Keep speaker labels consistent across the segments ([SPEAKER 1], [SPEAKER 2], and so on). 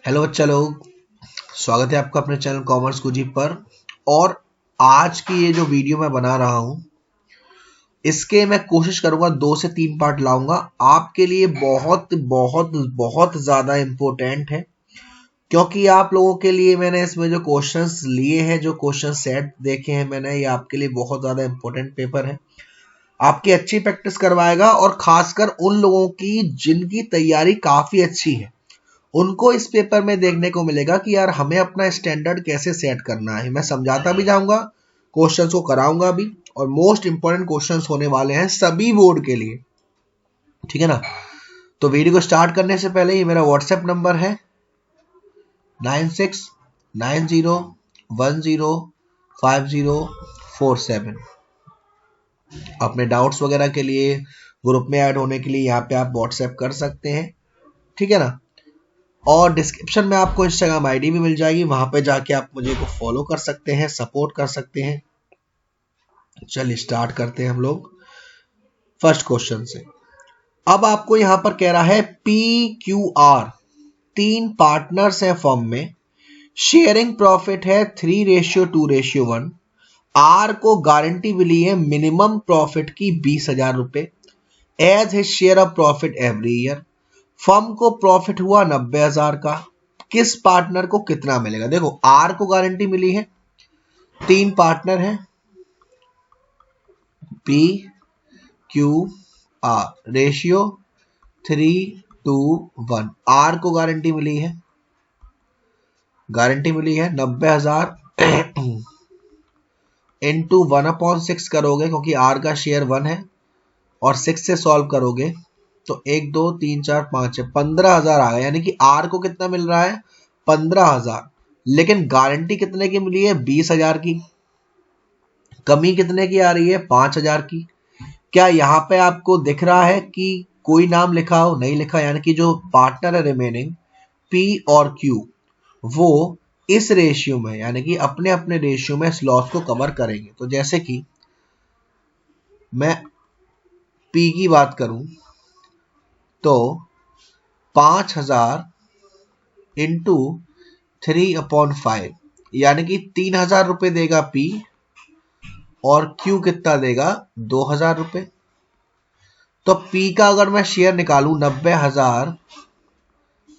[SPEAKER 1] Hello बच्चा लोग, स्वागत है आपका अपने चैनल कॉमर्स गुजी पर। और आज की ये जो वीडियो मैं बना रहा हूँ इसके मैं कोशिश करूंगा 2 से 3 पार्ट लाऊंगा। आपके लिए बहुत बहुत बहुत ज़्यादा इम्पोर्टेंट है, क्योंकि आप लोगों के लिए मैंने इसमें जो क्वेश्चंस लिए हैं, जो क्वेश्चन सेट देखे हैं मैंने, ये आपके लिए बहुत ज़्यादा इम्पोर्टेंट पेपर है। आपकी अच्छी प्रैक्टिस करवाएगा और खासकर उन लोगों की जिनकी तैयारी काफ़ी अच्छी है, उनको इस पेपर में देखने को मिलेगा कि यार हमें अपना स्टैंडर्ड कैसे सेट करना है। मैं समझाता भी जाऊंगा, क्वेश्चंस को कराऊंगा भी, और मोस्ट इंपॉर्टेंट क्वेश्चंस होने वाले हैं सभी बोर्ड के लिए, ठीक है ना। तो वीडियो को स्टार्ट करने से पहले ये मेरा व्हाट्सएप नंबर है 9690105047। अपने डाउट्स वगैरह के लिए, ग्रुप में ऐड होने के लिए यहाँ पे आप व्हाट्सएप कर सकते हैं, ठीक है ना। और डिस्क्रिप्शन में आपको इंस्टाग्राम आईडी भी मिल जाएगी, वहां पे जाके आप मुझे को फॉलो कर सकते हैं, सपोर्ट कर सकते हैं। चलिए स्टार्ट करते हैं हम लोग फर्स्ट क्वेश्चन से। अब आपको यहां पर कह रहा है PQR 3 पार्टनर्स हैं फर्म में, शेयरिंग प्रॉफिट है 3:2:1। आर को गारंटी मिली है मिनिमम प्रॉफिट की 20,000 रुपए as his share of profit every year. Firm को प्रॉफिट हुआ 90,000 का, किस पार्टनर को कितना मिलेगा। देखो, आर को गारंटी मिली है, 3 पार्टनर है PQR, रेशियो 3:1। आर को गारंटी मिली है 90,000 इंटू 1/6 करोगे, क्योंकि आर का शेयर 1 है, और 6 से सॉल्व करोगे तो 1 2 3 4 5 है, 15,000 आ गया। यानी कि आर को कितना मिल रहा है 15,000, लेकिन गारंटी कितने की मिली है 20,000 की। कमी कितने की आ रही है 5,000 की। क्या यहाँ पे आपको दिख रहा है कि कोई नाम लिखा हो? नहीं लिखा। यानी कि जो पार्टनर है रिमेनिंग P और Q, वो इस रेशियो में, यानी कि अपने अपने रेशियो में इस लॉस को कवर करेंगे। तो जैसे कि मैं P की बात करूं तो 5,000 इंटू 3/5, यानी कि 3,000 रुपए देगा P, और Q कितना देगा 2,000 रुपए। तो P का अगर मैं शेयर निकालूं 90,000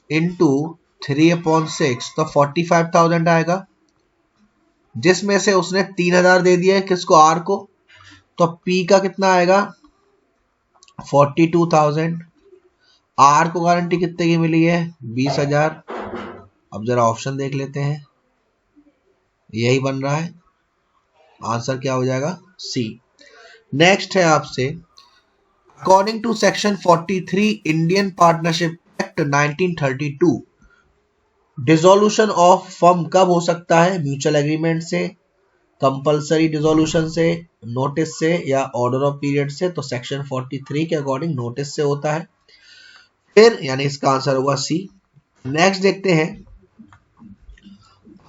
[SPEAKER 1] इंटू 3/6 तो 45,000 आएगा, जिसमें से उसने 3,000 दे दिया है किसको, आर को। तो P का कितना आएगा 42,000। आर को गारंटी कितने की मिली है 20,000। अब जरा ऑप्शन देख लेते हैं, यही बन रहा है। आंसर क्या हो जाएगा सी। नेक्स्ट है आपसे, according to section 43 Indian partnership act 1932, dissolution of firm कब हो सकता है? म्यूचुअल एग्रीमेंट से, कंपलसरी डिसोल्यूशन से, नोटिस से, या ऑर्डर ऑफ पीरियड से। तो सेक्शन 43 के अकॉर्डिंग नोटिस से होता है फिर, यानी इसका आंसर होगा सी। नेक्स्ट देखते हैं,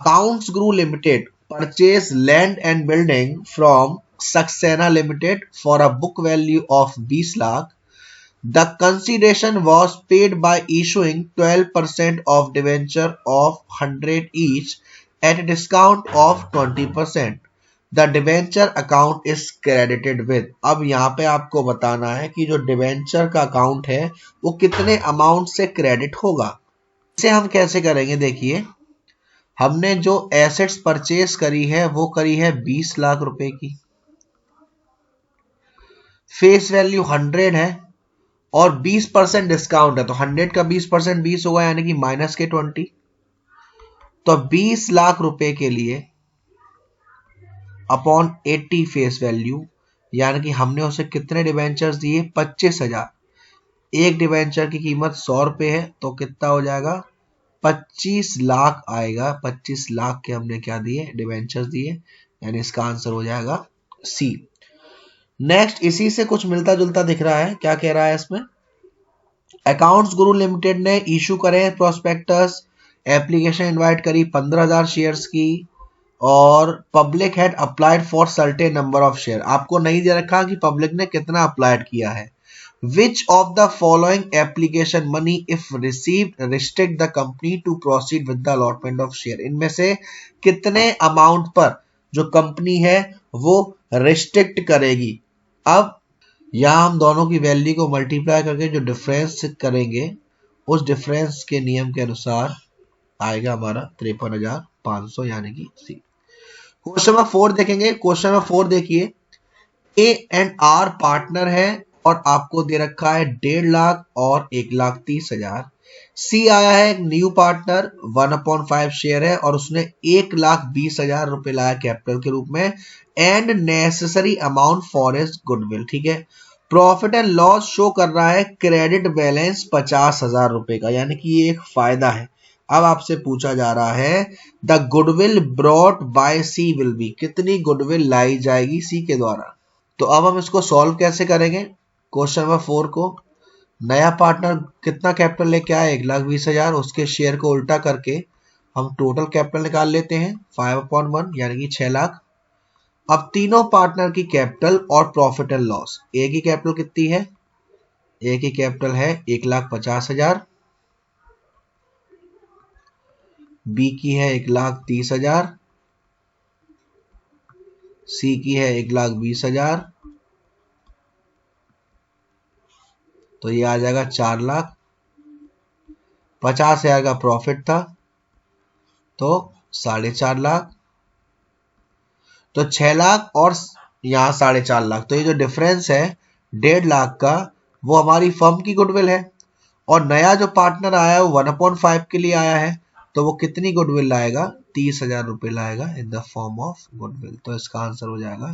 [SPEAKER 1] accounts group limited purchase land and building from Saxena limited for a book value of 20 lakh. The consideration was paid by issuing 12% of debenture of 100 each at a discount of 20%. The debenture account is credited with. अब यहाँ पे आपको बताना है कि जो debenture का account है वो कितने अमाउंट से क्रेडिट होगा। इसे हम कैसे करेंगे, देखिए, हमने जो एसेट्स परचेज करी है वो करी है 20 लाख रुपए की, फेस वैल्यू 100 है, और 20% डिस्काउंट है। तो 100 का 20% 20 होगा, यानी कि माइनस के 20। तो 20 लाख रुपए के लिए अपॉन 80 फेस वैल्यू, यानी कि हमने उसे कितने डिवेंचर्स दिए 25,000। एक डिवेंचर की कीमत 100 रुपए है, तो कितना हो जाएगा 25 लाख आएगा। 25 लाख के हमने क्या दिए, डिवेंचर्स दिए, यानी इसका आंसर हो जाएगा सी। नेक्स्ट इसी से कुछ मिलता जुलता दिख रहा है, क्या कह रहा है इसमें, अकाउंट्स गुरु लिमिटेड ने इशू करे प्रोस्पेक्टस, एप्लीकेशन इनवाइट करी 15,000 शेयर्स की, और public had applied for certain number of share. आपको नहीं दे रखा कि पब्लिक ने कितना अप्लाइड किया है, which of the following application money if received restrict the company to proceed with the allotment of share. इनमें से कितने अमाउंट पर जो कंपनी है वो रिस्ट्रिक्ट करेगी। अब यहां हम दोनों की वैल्यू को मल्टीप्लाई करके जो डिफरेंस करेंगे उस डिफरेंस के नियम के अनुसार आएगा हमारा 53,500 यानी कि सी। क्वेश्चन नंबर 4 देखेंगे। क्वेश्चन नंबर 4 देखिए, ए एंड आर पार्टनर है और आपको दे रखा है 1.5 लाख और 1,30,000। सी आया है एक न्यू पार्टनर 1/5 शेयर है और उसने 1,20,000 रुपए लाया कैपिटल के रूप में and necessary amount for his goodwill. ठीक है, प्रॉफिट एंड लॉस शो कर रहा है क्रेडिट बैलेंस 50,000 रुपए का, यानी कि ये एक फायदा है। अब आपसे पूछा जा रहा है the goodwill brought by C will be, कितनी गुडविल लाई जाएगी सी के द्वारा। तो अब हम इसको सॉल्व कैसे करेंगे। क्वेश्चन नंबर 4 को, नया पार्टनर कितना कैपिटल लेके आया 1,20,000, उसके शेयर को उल्टा करके हम टोटल कैपिटल निकाल लेते हैं 5/1 यानी कि 6 लाख। अब तीनों पार्टनर की कैपिटल और प्रॉफिट एंड लॉस, ए की कैपिटल कितनी है, ए की कैपिटल है 1,50,000, बी की है 1,30,000, सी की है 1,20,000, तो ये आ जाएगा 4 लाख। 50,000 का प्रॉफिट था तो 4.5 लाख, तो 6 लाख और यहाँ 4.5 लाख, तो ये जो डिफरेंस है 1.5 लाख का वो हमारी फर्म की गुडविल है। और नया जो पार्टनर आया है वो 1/5 के लिए आया है, तो वो कितनी गुडविल लाएगा, 30,000 रुपए लाएगा in the form of goodwill. तो इसका आंसर हो जाएगा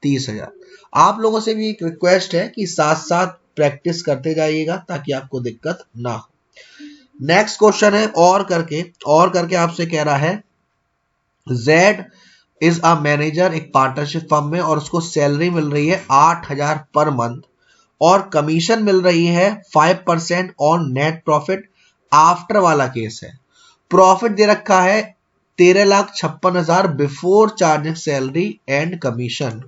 [SPEAKER 1] 30,000। आप लोगों से भी एक रिक्वेस्ट है कि साथ साथ प्रैक्टिस करते जाइएगा ताकि आपको दिक्कत ना हो। नेक्स्ट क्वेश्चन है और करके आपसे कह रहा है जेड इज अ मैनेजर एक पार्टनरशिप फर्म में और उसको सैलरी मिल रही है 8,000 पर मंथ और कमीशन मिल रही है 5% ऑन नेट प्रॉफिट। आफ्टर वाला केस है, प्रॉफिट दे रखा है 13,56,000 before charging salary and commission.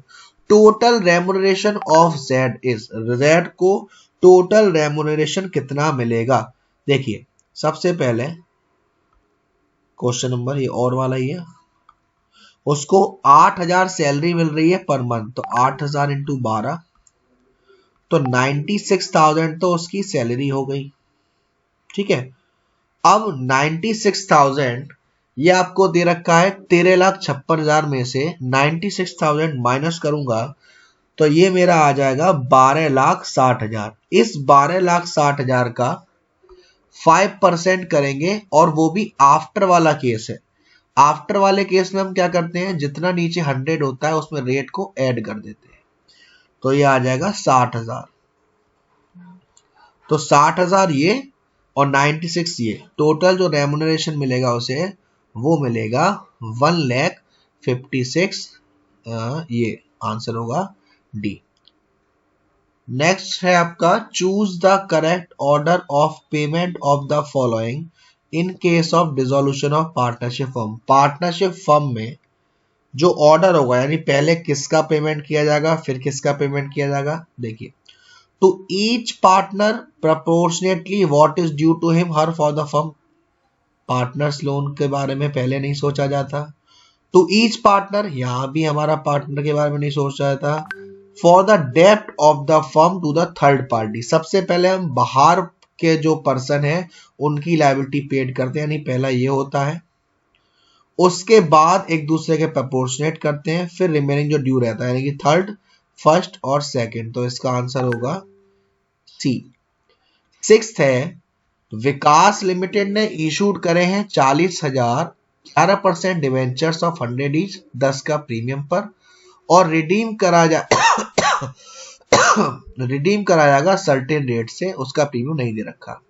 [SPEAKER 1] Total remuneration of Z is, Z को टोटल रेम्युनरेशन कितना मिलेगा। देखिए सबसे पहले क्वेश्चन नंबर ये और वाला ही है, उसको 8,000 सैलरी मिल रही है पर मंथ, तो 8,000 इंटू 12 तो 96,000 तो उसकी सैलरी हो गई। ठीक है, अब 96,000 ये आपको दे रखा है 13,56,000 में से 96,000 माइनस करूंगा तो ये मेरा आ जाएगा 12,60,000। इस 12,60,000 का 5% करेंगे और वो भी आफ्टर वाला केस है। आफ्टर वाले केस में हम क्या करते हैं, जितना नीचे 100 होता है उसमें रेट को ऐड कर देते हैं, तो ये आ जाएगा 60,000। तो 60,000 ये और 96 ये, टोटल जो रेम्युनरेशन मिलेगा उसे वो मिलेगा 1,56,000। ये आंसर होगा डी। नेक्स्ट है आपका choose the correct order of payment of the following in case of dissolution of partnership firm. Partnership firm में जो ऑर्डर होगा यानी पहले किसका पेमेंट किया जाएगा फिर किसका पेमेंट किया जाएगा। देखिए, to each partner proportionately what is due to him her for the firm. Partners loan के बारे में पहले नहीं सोचा जाता। टू ईच पार्टनर, यहां भी हमारा पार्टनर के बारे में नहीं सोचा जाता। फॉर द डेप्ट of the firm to the third party, सबसे पहले हम बाहर के जो पर्सन है उनकी लायबिलिटी पेड करते हैं, यानी पहला ये होता है। उसके बाद एक दूसरे के प्रपोर्शनेट करते हैं, फिर रिमेनिंग जो ड्यू रहता है यानी कि थर्ड, फर्स्ट और सेकंड। तो इसका आंसर होगा सी। सिक्स्थ है, विकास लिमिटेड ने इशूड करे हैं 40,000 11% डिवेंचर्स ऑफ 100 ईच 10 का प्रीमियम पर और रिडीम करा जाएगा सर्टेन रेट से, उसका प्रीमियम नहीं दे रखा।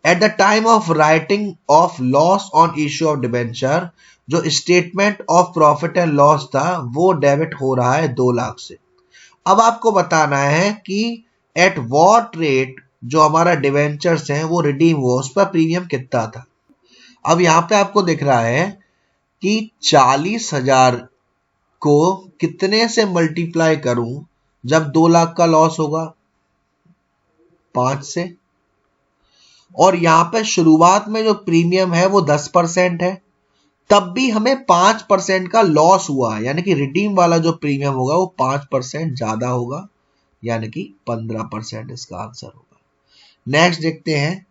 [SPEAKER 1] At the time of writing off loss on issue of debenture, जो statement of profit and loss था वो डेबिट हो रहा है 2 लाख से। अब आपको बताना है कि एट व्हाट रेट जो हमारा डिवेंचर्स हैं वो रिडीम हुआ, उस पर प्रीमियम कितना था। अब यहां पे आपको दिख रहा है कि 40,000 को कितने से मल्टीप्लाई करूं जब 2 लाख का लॉस होगा। 5 से, और यहां पे शुरुआत में जो प्रीमियम है वो 10% है, तब भी हमें 5% का लॉस हुआ है, यानी कि रिडीम वाला जो प्रीमियम होगा वो 5% ज्यादा होगा, यानी कि 15% इसका आंसर होगा। नेक्स्ट देखते हैं,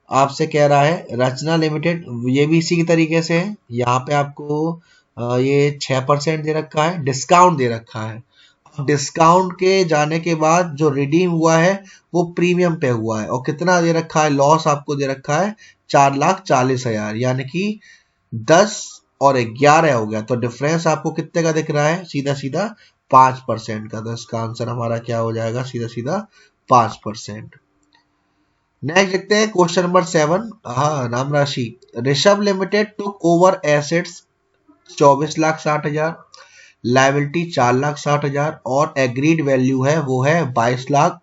[SPEAKER 1] आपसे कह रहा है रचना लिमिटेड, ये भी इसी की तरीके से है। यहाँ पे आपको ये 6% दे रखा है, डिस्काउंट दे रखा है। डिस्काउंट के जाने के बाद जो रिडीम हुआ है वो प्रीमियम पे हुआ है, और कितना दे रखा है, लॉस आपको दे रखा है 4,40,000, यानी कि 10 और 11 हो गया, तो डिफरेंस आपको कितने का दिख रहा है, सीधा सीधा 5% का। तो इसका आंसर हमारा क्या हो जाएगा, सीधा सीधा 5%। नेक्स्ट देखते हैं क्वेश्चन नंबर 7। हाँ, नाम राशि, Rishabh limited took over assets 24,60,000, liability 4,60,000 और एग्रीड वैल्यू है वो है 22 लाख।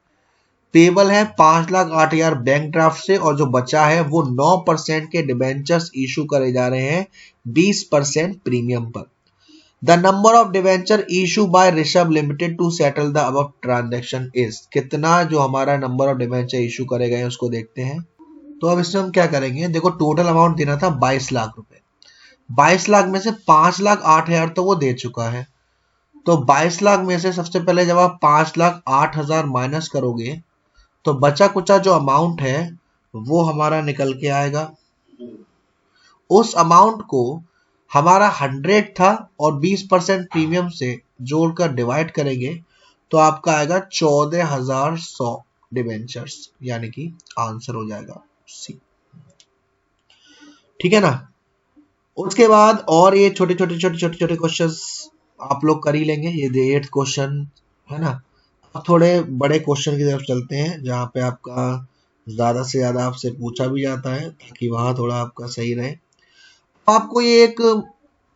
[SPEAKER 1] पेबल है 5,08,000 बैंक ड्राफ्ट से, और जो बचा है वो 9% के डिबेंचर्स इशू करे जा रहे हैं 20% प्रीमियम पर। The number of debenture issue by Rishabh limited to settle the above transaction is, कितना जो हमारा नंबर ऑफ डिवेंचर इशू करे गए उसको देखते हैं। तो अब इसमें हम क्या करेंगे, देखो टोटल अमाउंट देना था 22 लाख रुपए, 22 लाख में से 5,08,000 तो वो दे चुका है, तो 22 लाख में से सबसे पहले जब आप 5,08,000 माइनस करोगे तो बचा कुचा जो अमाउंट है वो हमारा निकल के आएगा। उस अमाउंट को हमारा 100 था और 20% प्रीमियम से जोड़कर डिवाइड करेंगे तो आपका आएगा 14,100 डिवेंचर्स, यानी कि आंसर हो जाएगा सी। ठीक है ना। उसके बाद और ये छोटे छोटे क्वेश्चंस आप लोग कर ही लेंगे, ये 8th क्वेश्चन है ना। अब थोड़े बड़े क्वेश्चन की तरफ चलते हैं जहां पे आपका ज्यादा से ज्यादा आपसे पूछा भी जाता है, ताकि वहां थोड़ा आपका सही रहे। आपको ये एक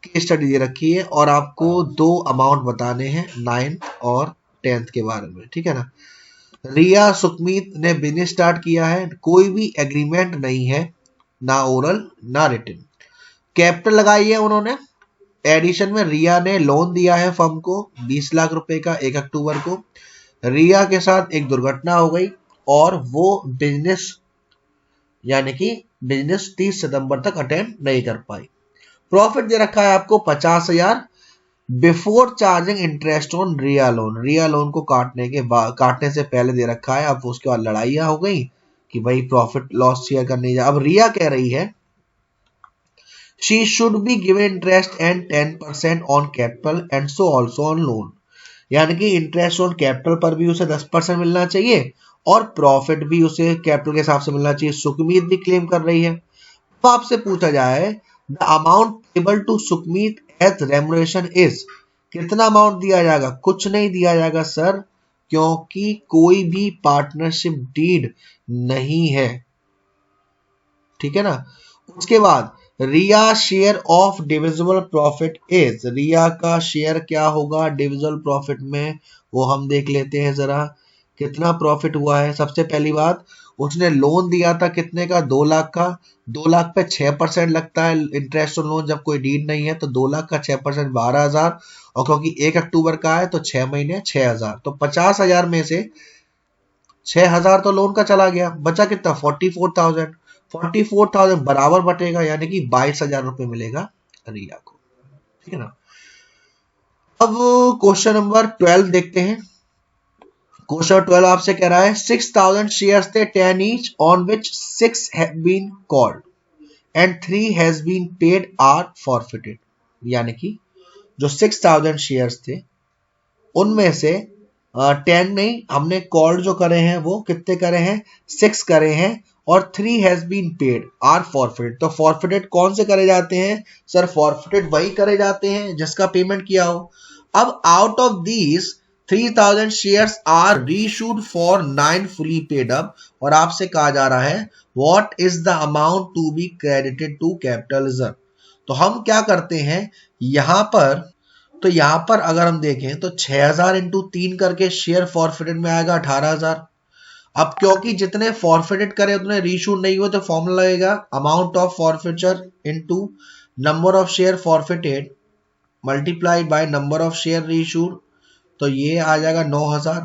[SPEAKER 1] केस स्टडी दे रखी है और आपको 2 अमाउंट बताने हैं 9th और 10th के बारे में, ठीक है ना। रिया सुकमीत ने बिजनेस स्टार्ट किया है, कोई भी एग्रीमेंट नहीं है, ना ओरल ना रिटन। कैपिटल लगाई है उन्होंने, एडिशन में रिया ने लोन दिया है फर्म को 20 लाख रुपए का 1 अक्टूबर को। रिया के साथ एक दुर्घटना हो गई और वो बिजनेस यानी कि बिजनेस 30 सितंबर तक अटेंड नहीं कर पाई। प्रॉफिट दे रखा है आपको 50,000 before charging interest on Riya loan, Riya loan को काटने से पहले दे रखा है। अब उसके बाद लड़ाइयां हो गई कि भाई प्रॉफिट लॉस शेयर करने जा। अब रिया कह रही है she should be given interest and 10% on capital and so also on loan, यानी कि इंटरेस्ट ऑन कैपिटल पर भी उसे 10% मिलना चाहिए और प्रॉफिट भी उसे कैपिटल के हिसाब से मिलना चाहिए। सुकमीत भी क्लेम कर रही है। तो आपसे पूछा जाए the amount payable to Sukmeet as remuneration is, कितना अमाउंट दिया जाएगा, कुछ नहीं दिया जाएगा सर, क्योंकि कोई भी पार्टनरशिप डीड नहीं है, ठीक है ना। उसके बाद Riya share of divisible profit is, Riya का शेयर क्या होगा डिविजिबल प्रॉफिट में, वो हम देख लेते हैं जरा कितना प्रॉफिट हुआ है। सबसे पहली बात, उसने लोन दिया था कितने का, 2 लाख का। 2 लाख पे 6% लगता है इंटरेस्ट ऑन लोन जब कोई डीड नहीं है, तो 2 लाख का 6% 12,000, और क्योंकि 1 अक्टूबर का है तो 6 महीने 6,000, तो 50,000 में से 6,000 तो लोन का चला गया, बचा कितना 44,000। 44,000 बराबर बटेगा, यानी कि 22,000 रुपए मिलेगा रिया को, ठीक है ना। अब क्वेश्चन नंबर 12 देखते हैं। क्वेश्चन 12 आपसे कह रहा है 6,000 शेयर्स थे 10 each on which 6 have been called and 3 has been paid are forfeited, यानी कि जो 6,000 शेयर्स थे उनमें से 10 नहीं, हमने कॉल्ड जो करे हैं वो कितने करे हैं, 6 करे हैं, और 3 has been paid are forfeited. तो फॉरफिटेड कौन से करे जाते हैं सर, फॉरफिटेड वही करे जाते हैं जिसका पेमेंट किया हो। अब out of these 3,000 shares are reissued for 9 fully paid up, और आपसे कहा जा रहा है what is the amount to be credited to capital reserve. तो हम क्या करते हैं यहां पर, तो यहां पर अगर हम देखें तो 6,000 इंटू 3 करके शेयर फॉरफिटेड में आएगा 18,000। अब क्योंकि जितने फॉरफिटेड करे उतने रीइश्यूड नहीं हुए, तो फॉर्मूला लगेगा amount of forfeiture into number of share forfeited multiplied by number of share reissued, तो ये आ जाएगा 9,000।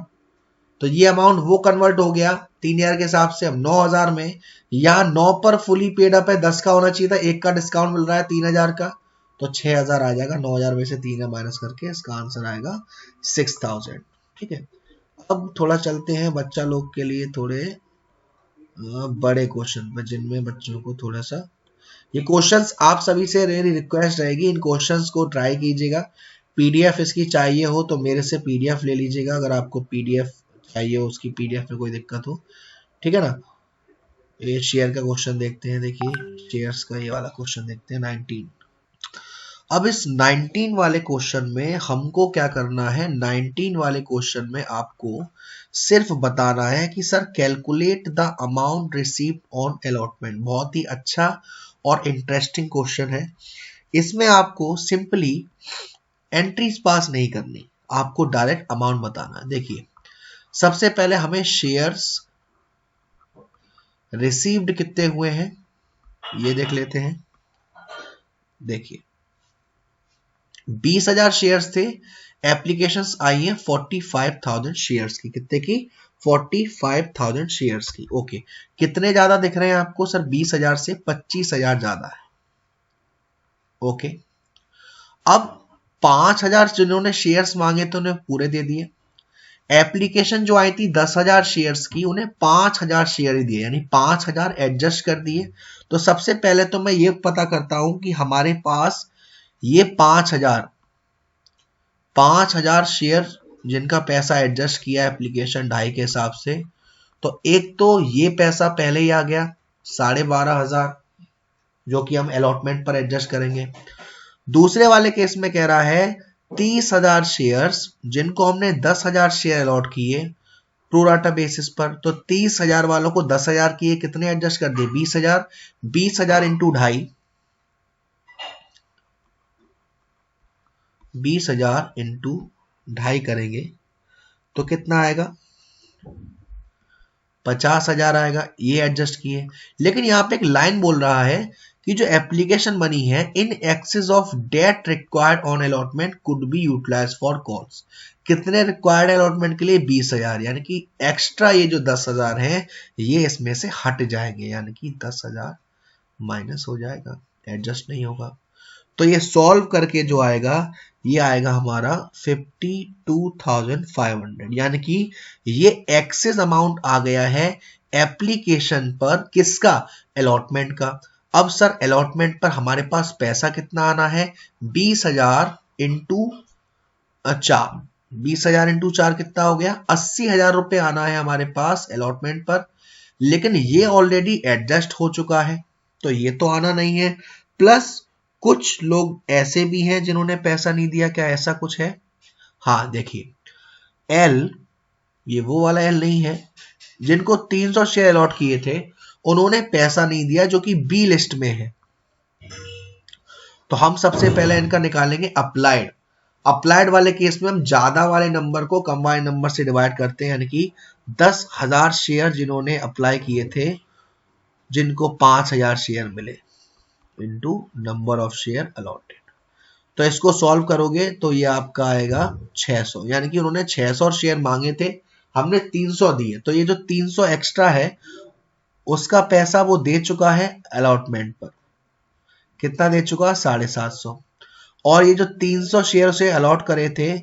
[SPEAKER 1] तो ये अमाउंट वो कन्वर्ट हो गया 3000 के हिसाब से। अब 9000 में यहाँ 9 पर फुली पेड अप है, 10 का होना चाहिए था, 1 का डिस्काउंट मिल रहा है 3000 का, तो 6000 आ जाएगा। 9000 में से 3000 माइनस करके इसका आंसर आएगा 6000। ठीक है, अब थोड़ा चलते हैं बच्चा लोग के लिए थोड़े बड़े क्वेश्चन पर, जिनमें बच्चों को थोड़ा सा ये क्वेश्चंस आप सभी से रेरी रिक्वेस्ट रहेगी, इन क्वेश्चंस को ट्राई कीजिएगा। पीडीएफ इसकी चाहिए हो तो मेरे से पीडीएफ ले लीजिएगा, अगर आपको पीडीएफ चाहिए हो, उसकी पीडीएफ में कोई दिक्कत हो, ठीक है ना। ये शेयर का क्वेश्चन देखते हैं, देखिए शेयर्स का ये वाला क्वेश्चन देखते हैं 19। अब इस 19 वाले क्वेश्चन में हमको क्या करना है, 19 वाले क्वेश्चन में आपको सिर्फ बताना है कि sir calculate the amount received on allotment. बहुत ही अच्छा और इंटरेस्टिंग क्वेश्चन है। इसमें आपको सिंपली एंट्रीज पास नहीं करनी, आपको डायरेक्ट अमाउंट बताना है। देखिए सबसे पहले हमें शेयर्स रिसीव्ड कितने हुए हैं ये देख लेते हैं। देखिए 20,000 शेयर्स थे, एप्लीकेशंस आई है 45,000 शेयर्स की। कितने की? 45,000 शेयर्स की। ओके, कितने ज्यादा दिख रहे हैं आपको? सर 20,000 से 25,000 ज्यादा है। ओके, अब 5,000 जिन्होंने शेयर्स मांगे थे उन्हें पूरे दे दिए। एप्लीकेशन जो आई थी 10,000 शेयर्स की, उन्हें 5,000 शेयर ही दिए, यानी 5,000 एडजस्ट कर दिए। तो सबसे पहले तो मैं ये पता करता हूं कि हमारे पास ये 5,000 शेयर जिनका पैसा एडजस्ट किया एप्लीकेशन 2.5 के हिसाब से, तो एक तो ये पैसा पहले ही आ गया 12,500, जो कि हम अलॉटमेंट पर एडजस्ट करेंगे। दूसरे वाले केस में कह रहा है 30,000 शेयर्स जिनको हमने 10,000 शेयर अलॉट किए प्रोराटा बेसिस पर, तो 30,000 वालों को 10,000 किए, कितने एडजस्ट कर दिए? 20,000। 20,000 इंटू 2.5, 20,000 इंटू 2.5 करेंगे तो कितना आएगा? 50,000 आएगा। ये एडजस्ट किए, लेकिन यहां पे एक लाइन बोल रहा है कि जो एप्लीकेशन मनी है in excess of date required on allotment could be utilise for calls. कितने रिक्वायर्ड अलॉटमेंट के लिए? 20,000, यानी कि एक्स्ट्रा ये जो 10,000 है ये इसमें से हट जाएंगे, यानी कि 10,000 माइनस हो जाएगा, एडजस्ट नहीं होगा। तो ये सॉल्व करके जो आएगा ये आएगा हमारा 52,500, यानी कि ये एक्सेस अमाउंट आ गया है एप्लीकेशन पर। किसका? अलॉटमेंट का। अब सर अलॉटमेंट पर हमारे पास पैसा कितना आना है? 20,000 इंटू 4। 20,000 इंटू 4 कितना हो गया? 80,000 रुपए आना है हमारे पास अलॉटमेंट पर, लेकिन ये ऑलरेडी एडजस्ट हो चुका है तो ये तो आना नहीं है। प्लस कुछ लोग ऐसे भी हैं जिन्होंने पैसा नहीं दिया, क्या ऐसा कुछ है? हाँ देखिए एल, ये वो वाला एल नहीं है, जिनको 300 शेयर अलॉट किए थे उन्होंने पैसा नहीं दिया, जो कि बी लिस्ट में है। तो हम सबसे पहले इनका निकालेंगे अप्लाइड। अप्लाइड वाले केस में हम ज्यादा वाले नंबर को कंबाइंड नंबर से डिवाइड करते हैं, यानी कि 10,000 शेयर जिन्होंने अप्लाई किए थे, जिनको 5,000 शेयर मिले, into number of share allotted. तो इसको सॉल्व करोगे तो ये आपका आएगा 600, यानी कि उन्होंने 600 शेयर मांगे थे, हमने 300 दिए, तो ये जो 300 एक्स्ट्रा है उसका पैसा वो दे चुका है अलॉटमेंट पर। कितना दे चुका? 750। और ये जो 300 शेयर उसे अलॉट करे थे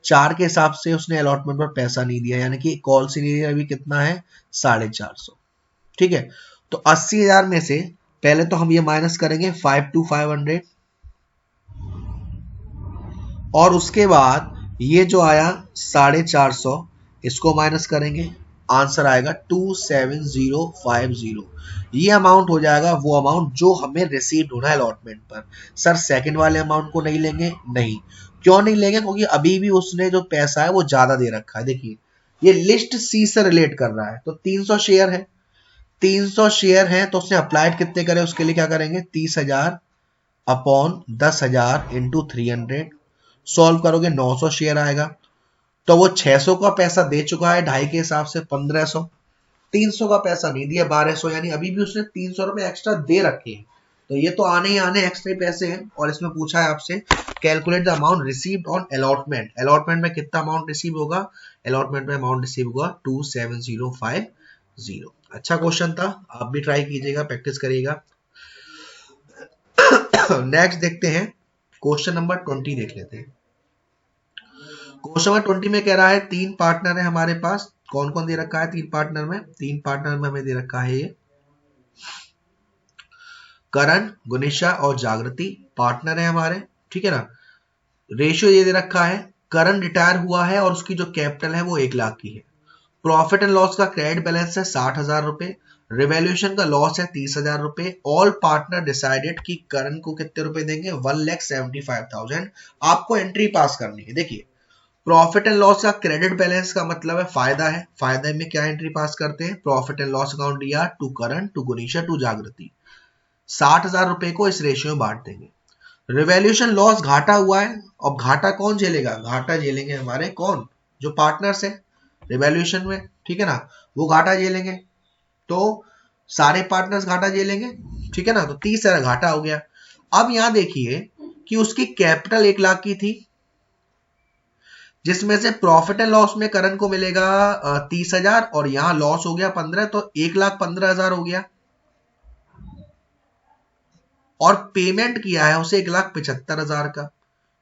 [SPEAKER 1] 4 के हिसाब से, उसने अलॉटमेंट पर पैसा नहीं दिया, यानी कि कॉल सीनियर अभी कितना है? 450। ठीक है, तो 80,000 में से पहले तो हम ये माइनस करेंगे 52,500, और उसके बाद ये जो आया 450 इसको माइनस करेंगे, आंसर आएगा 27050। ये अमाउंट हो जाएगा वो अमाउंट जो हमें रिसीव होना है अलॉटमेंट पर। सर सेकंड वाले अमाउंट को नहीं लेंगे? नहीं। क्यों नहीं लेंगे? क्योंकि अभी भी उसने जो पैसा है वो ज्यादा दे रखा है। देखिए ये लिस्ट सी से रिलेट कर रहा है, तो 300 शेयर है, 300 शेयर है तो उसने अप्लाइड कितने करे, उसके लिए क्या करेंगे? 30,000 अपॉन 10,000 इंटू 300। सॉल्व करोगे 900 शेयर आएगा, तो वो 600 का पैसा दे चुका है 2.5 के हिसाब से 1500, 300 का पैसा नहीं दिया 1200, यानी अभी भी उसने 300 रुपए एक्स्ट्रा दे रखे हैं। तो ये तो आने ही आने एक्स्ट्रा पैसे हैं। और इसमें पूछा है आपसे calculate the amount received on allotment. Allotment में कितना अमाउंट रिसीव होगा? अलॉटमेंट में अमाउंट रिसीव हुआ 27050। अच्छा क्वेश्चन था, आप भी ट्राई कीजिएगा, प्रैक्टिस करिएगा। नेक्स्ट देखते हैं, क्वेश्चन नंबर 20 देख लेते हैं। क्वेश्चन नंबर 20 में कह रहा है 3 पार्टनर है हमारे पास। कौन कौन दे रखा है 3 पार्टनर में? 3 पार्टनर में हमें दे रखा है ये करण, गुनिशा और जागृति पार्टनर है हमारे, ठीक है ना। रेशियो ये दे रखा है, करण रिटायर हुआ है और उसकी जो कैपिटल है वो 1 लाख की है। प्रॉफिट एंड लॉस का क्रेडिट बैलेंस है 60,000 रुपए। रिवैल्यूएशन का लॉस है 30,000 रुपए। ऑल पार्टनर डिसाइडेड कि करण को कितने रुपए देंगे? 1,75,000। आपको एंट्री पास करनी है। देखिए, प्रॉफिट एंड लॉस का क्रेडिट बैलेंस का मतलब है फायदा है। फायदे में क्या एंट्री पास करते हैं? प्रॉफिट एंड लॉस अकाउंट दिया टू करण, टू गुनीशा, टू जागृति। 60,000 रुपए को इस रेशियो में बांट देंगे। रिवैल्यूएशन लॉस घाटा हुआ है, अब घाटा कौन झेलेगा? घाटा झेलेंगे हमारे कौन? जो पार्टनर्स है रिवैल्यूएशन में, ठीक है ना, वो घाटा झेलेंगे। तो सारे पार्टनर्स घाटा झेलेंगे, ठीक है ना। तो 30,000 घाटा हो गया। अब यहां देखिए कि उसकी कैपिटल 1 लाख की थी, जिसमें से प्रॉफिट एंड लॉस में करण को मिलेगा 30,000 और यहां लॉस हो गया 15, तो 1,15,000 हो गया। और पेमेंट किया है उसे 1,75,000 का।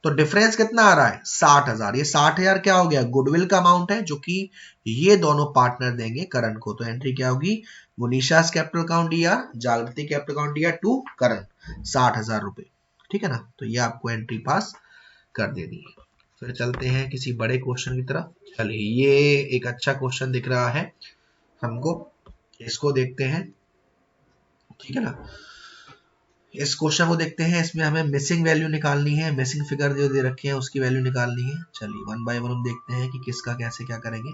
[SPEAKER 1] तो डिफरेंस कितना आ रहा है? 60,000। ये 60,000 क्या हो गया? गुडविल का अमाउंट है जो कि ये दोनों पार्टनर देंगे करण को। तो एंट्री क्या होगी? मुनीशास कैपिटल अकाउंट दिया, जागृति कैपिटल अकाउंट दिया टू करण, 60,000 रुपए, ठीक है ना। तो ये आपको एंट्री पास कर देनी है। फिर चलते हैं किसी बड़े क्वेश्चन की तरफ। चलिए, ये एक अच्छा क्वेश्चन दिख रहा है हमको, इसको देखते हैं, ठीक है ना। इस क्वेश्चन को देखते हैं। इसमें हमें मिसिंग वैल्यू निकालनी है, मिसिंग फिगर जो दे रखे हैं उसकी वैल्यू निकालनी है। चलिए वन बाय वन हम देखते हैं कि किसका कैसे क्या करेंगे।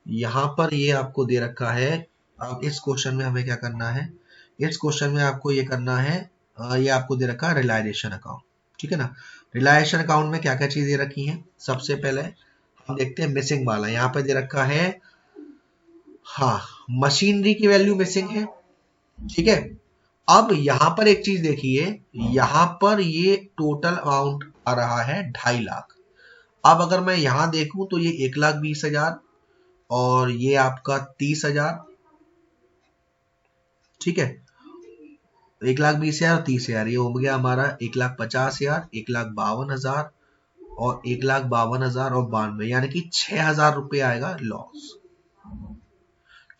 [SPEAKER 1] यहाँ पर ये आपको दे रखा है। अब इस क्वेश्चन में हमें क्या करना है? इस क्वेश्चन में आपको ये करना है, ये आपको दे रखा है रिलायजेशन अकाउंट, ठीक है ना। रिलायजेशन अकाउंट में क्या क्या चीज दे रखी है? सबसे पहले हम देखते हैं मिसिंग वाला। यहाँ पे दे रखा है, हाँ, मशीनरी की वैल्यू मिसिंग है, ठीक है। अब यहां पर एक चीज देखिए, यहां पर ये टोटल अमाउंट आ रहा है 2.5 लाख। अब अगर मैं यहां देखूं तो ये 1,20,000 और ये आपका 30,000, ठीक है। 1,20,000 और 30,000 ये हो गया हमारा 1,50,000, 1,52,000 और 1,52,000 और 92, यानी कि 6,000 रुपये आएगा लॉस।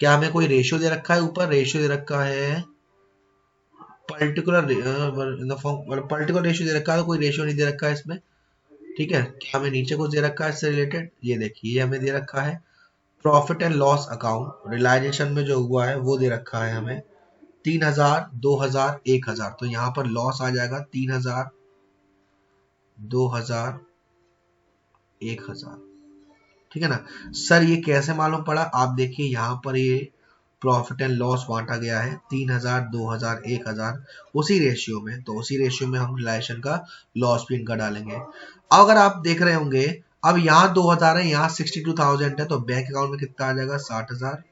[SPEAKER 1] क्या हमें कोई रेशियो दे रखा है? ऊपर रेशियो दे रखा है पर्टिकुलर रेशियो दे रखा है, तो कोई रेशियो नहीं दे रखा है इसमें, ठीक है। क्या हमें नीचे कुछ दे रखा है इससे रिलेटेड? ये देखिए, ये हमें दे रखा है profit and loss account realisation में जो हुआ है वो दे रखा है हमें 3,000, 2,000, 1,000। तो यहाँ पर लॉस आ जाएगा 3,000, 2,000, 1,000, ठीक है ना। सर ये कैसे मालूम पड़ा? आप देखिए यहाँ पर ये प्रॉफिट एंड लॉस बांटा गया है 3,000, 2,000, 1,000 उसी रेशियो में। तो उसी रेशियो में हम रिलेशन का लॉस भी इनका डालेंगे। अब अगर आप देख रहे होंगे, अब यहाँ 2,000 है, यहाँ 62,000 है, तो बैंक अकाउंट में कितना आ जाएगा? 60,000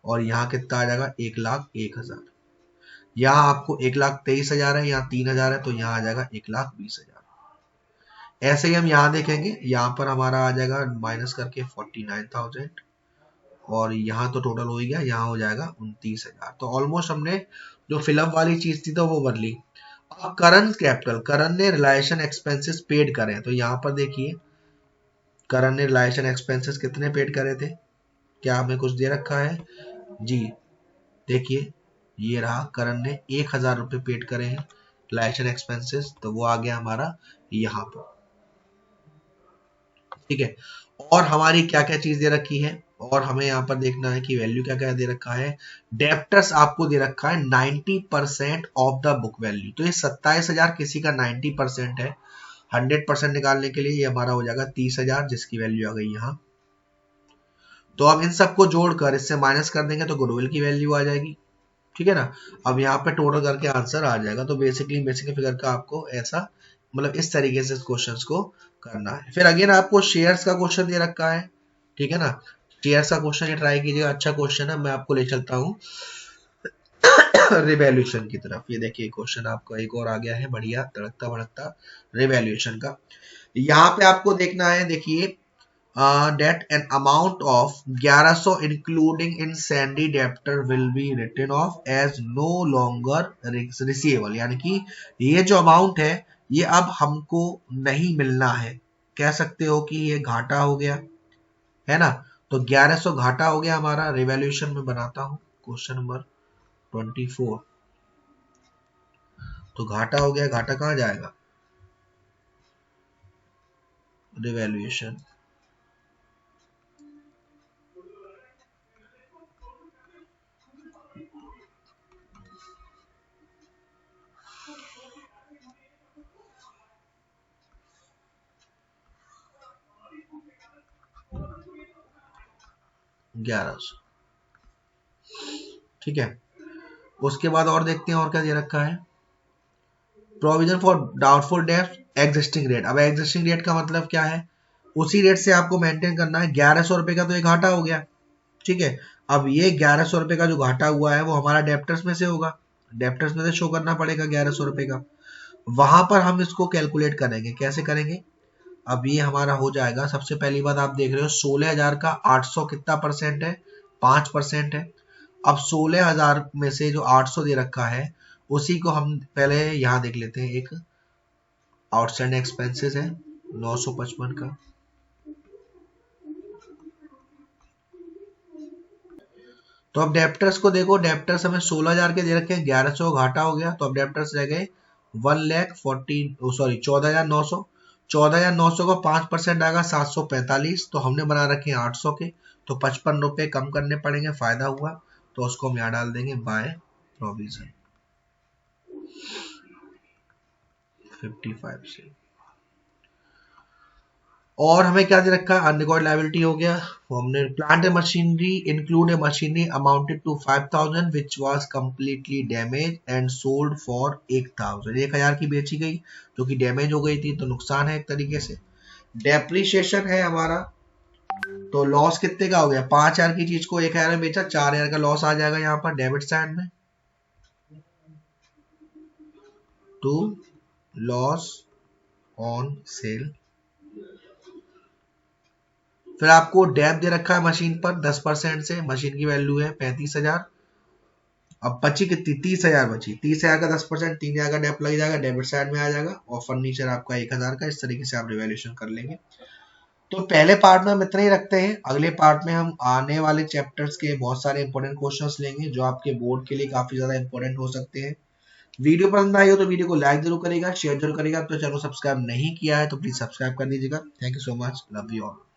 [SPEAKER 1] और यहाँ कितना आ जाएगा? 1,01,000। यहाँ आपको 1,23,000 है, यहाँ 3,000 है, तो यहाँ आ जाएगा 1,20,000। ऐसे ही हम यहाँ देखेंगे, यहाँ पर हमारा आ जाएगा माइनस करके 49,000 और यहाँ तो टोटल हो ही गया, यहाँ हो जाएगा 29,000। तो ऑलमोस्ट हमने जो फिलअप वाली चीज थी तो वो बदली। अब करंट कैपिटल, करण ने रिलायशन एक्सपेंसेस पेड करे, तो यहाँ पर देखिए करण ने रिलायशन एक्सपेंसेस कितने पेड करे थे? क्या हमें कुछ दे रखा है? जी देखिए, ये रहा, करण ने 1,000 रुपए पेड करे हैं रिलायशन एक्सपेंसेस, तो वो आ गया हमारा यहाँ पर, ठीक है। और हमारी क्या क्या चीज दे रखी है, और हमें यहाँ पर देखना है कि वैल्यू क्या क्या दे रखा है। डेप्टर्स आपको दे रखा है 90% ऑफ द बुक वैल्यू। तो ये 27,000 किसी का 90% है। 100% निकालने के लिए ये हमारा हो जाएगा 30,000, जिसकी वैल्यू आ गई यहाँ। तो अब इन सबको जोड़कर इससे माइनस कर देंगे तो गुडविल की वैल्यू आ जाएगी, ठीक है ना। अब यहाँ पे टोटल करके आंसर आ जाएगा। तो बेसिकली बेसिक फिगर का आपको ऐसा, मतलब इस तरीके से क्वेश्चंस को करना है। फिर अगेन आपको शेयर्स का क्वेश्चन दे रखा है, ठीक है ना। शेयर्स का क्वेश्चन ये ट्राई कीजिएगा, अच्छा क्वेश्चन है। मैं आपको ले चलता हूँ रिवैल्यूएशन की तरफ। ये देखिए क्वेश्चन आपका एक और आ गया है, बढ़िया तड़कता भड़कता रिवैल्यूएशन का। यहाँ पे आपको देखना है, देखिए that an amount of 1100 including in sandy debtor will be written off as no longer receivable, यानी कि ये जो अमाउंट है ये अब हमको नहीं मिलना है, कह सकते हो कि ये घाटा हो गया है ना। तो 1100 घाटा हो गया हमारा। रिवैल्यूएशन में बनाता हूं क्वेश्चन नंबर 24। तो घाटा हो गया, घाटा कहां जाएगा, रिवैल्यूएशन। ग्यारह सौ, ठीक है। उसके बाद और देखते हैं और क्या दे रखा है। Provision for doubtful debt existing rate. अब एग्जिस्टिंग रेट का मतलब क्या है, उसी रेट से आपको मेंटेन करना है। 1100 रुपए का तो ये घाटा हो गया, ठीक है। अब ये 1100 रुपए का जो घाटा हुआ है वो हमारा डेप्टर्स में से होगा, डेप्टर्स में से शो करना पड़ेगा 1100 रुपए का। वहां पर हम इसको कैलकुलेट करेंगे, कैसे करेंगे। अब ये हमारा हो जाएगा, सबसे पहली बात आप देख रहे हो 16,000 का 800 कितना परसेंट है, 5% है। अब 16,000 में से जो 800 दे रखा है उसी को हम पहले यहां देख लेते हैं। एक आउटस्टैंडिंग एक्सपेंसेस है 955 का। तो अब डेप्टर्स को देखो, डेप्टर्स हमें 16,000 के दे रखे हैं, 1100 घाटा हो गया, तो अब डेप्टर्स रह गए 14,900। 14,900 का 5% आएगा 745, तो हमने बना रखे हैं 800 के, तो 55 रुपए कम करने पड़ेंगे, फायदा हुआ तो उसको हम यहाँ डाल देंगे बाय प्रोविजन 55 से। और हमें क्या दे रखा है, अनरिकॉर्ड लायबिलिटी हो गया। वो हमने plant and machinery include a machinery amounted to 5,000 which was completely damage and sold for 1,000। 1,000 की बेची गई जो कि डैमेज हो गई थी, तो नुकसान है एक तरीके से। डेप्रिशिएशन है हमारा, तो लॉस कितने का हो गया, 5,000 की चीज को 1,000 में बेचा, 4,000 का लॉस आ जाएगा यहाँ पर डेबिट साइड में। To loss on sale. फिर आपको डेप दे रखा है मशीन पर 10% से, मशीन की वैल्यू है 35,000। अब बची कितनी, 30,000 बची। 30,000 का 10%, 3,000 का डेप लग जाएगा, डेबिट साइड में आ जाएगा। और फर्नीचर आपका 1,000 का। इस तरीके से आप रिवैल्यूएशन कर लेंगे। तो पहले पार्ट में हम इतना ही रखते हैं। अगले पार्ट में हम आने वाले चैप्टर्स के बहुत सारे इंपॉर्टेंट क्वेश्चंस लेंगे जो आपके बोर्ड के लिए काफी ज्यादा इंपॉर्टेंट हो सकते हैं। वीडियो पसंद आई हो तो वीडियो को लाइक जरूर करेगा, शेयर जरूर करेगा। तो चैनल सब्सक्राइब नहीं किया है तो प्लीज सब्सक्राइब कर दीजिएगा। Thank you so much, love you all.